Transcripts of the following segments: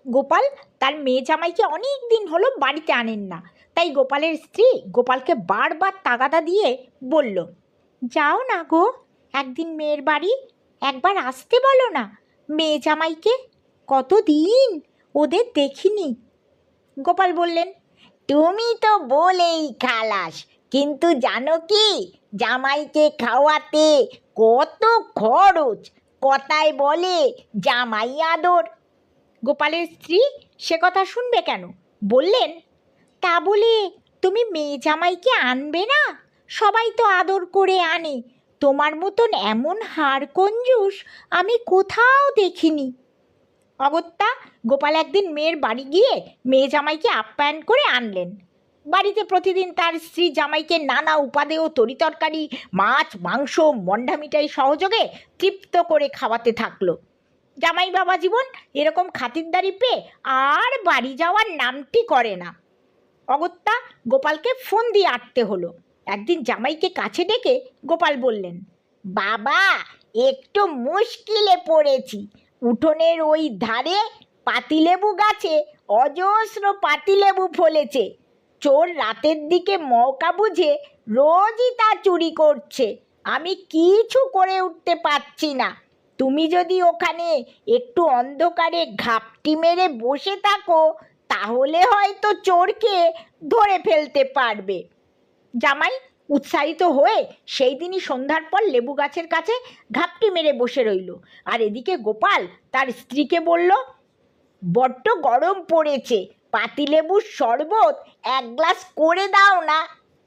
গোপাল তার মেয়ে জামাইকে অনেক দিন হলো বাড়িতে আনেন না, তাই গোপালের স্ত্রী গোপালকে বারবার তাগাদা দিয়ে বলল, যাও না গো, একদিন মেয়ের বাড়ি একবার আসতে বলো না মেয়ে জামাইকে, কতদিন ওদের দেখিনি। গোপাল বললেন, তুমি তো বলেই খালাস, কিন্তু জানো কি জামাইকে খাওয়াতে কত খরচ, কথায় বলে জামাই আদর। গোপালের স্ত্রী সে কথা শুনবে কেন, বললেন, তা বলে তুমি মেয়ে জামাইকে আনবে না? সবাই তো আদর করে আনে, তোমার মতন এমন হাড় কঞ্জুস আমি কোথাও দেখিনি। অগত্যা গোপাল একদিন মেয়ের বাড়ি গিয়ে মেয়ে জামাইকে আপ্যায়ন করে আনলেন। বাড়িতে প্রতিদিন তার স্ত্রী জামাইকে নানা উপাদেয় তরিতরকারি, মাছ, মাংস, মন্ডা মিঠাই সহযোগে তৃপ্ত করে খাওয়াতে থাকলো। জামাই বাবা জীবন এরকম খাতিরদারি পেয়ে আর বাড়ি যাওয়ার নামটি করে না। অগত্যা গোপালকে ফোন দিয়ে আটতে হলো। একদিন জামাইকে কাছে ডেকে গোপাল বললেন, বাবা একটু মুশকিলে পড়েছি, উঠোনের ওই ধারে পাতিলেবু গাছে অজস্র পাতিলেবু ফলেছে, চোর রাতের দিকে মৌকা বুঝে রোজই তা চুরি করছে, আমি কিছু করে উঠতে পারছি না, তুমি যদি ওখানে একটু অন্ধকারে ঘাপটি মেরে বসে থাকো তাহলে হয়তো চোরকে ধরে ফেলতে পারবে। জামাই উৎসাহিত হয়ে সেই দিনই সন্ধ্যার পর লেবু গাছের কাছে ঘাপটি মেরে বসে রইল। আর এদিকে গোপাল তার স্ত্রীকে বলল, বড্ড গরম পড়েছে, পাতিলেবুর শরবত এক গ্লাস করে দাও না।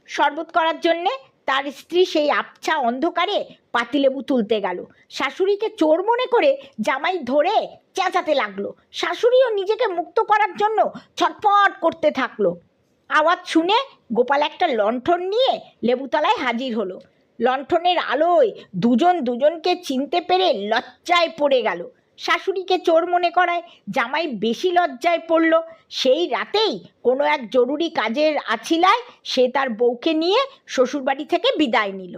শরবত করার জন্যে তার স্ত্রী সেই আবছা অন্ধকারে পাতিলেবু তুলতে গেল। শাশুড়িকে চোর মনে করে জামাই ধরে চেঁচাতে লাগলো। শাশুড়িও নিজেকে মুক্ত করার জন্য ছটফট করতে থাকলো। আওয়াজ শুনে গোপাল একটা লণ্ঠন নিয়ে লেবুতলায় হাজির হলো। লণ্ঠনের আলোয় দুজন দুজনকে চিনতে পেরে লজ্জায় পড়ে গেল। শাশুড়িকে চোর মনে করায় জামাই বেশি লজ্জায় পড়ল। সেই রাতেই কোনো এক জরুরি কাজের আছিলায় সে তার বউকে নিয়ে শ্বশুরবাড়ি থেকে বিদায় নিল।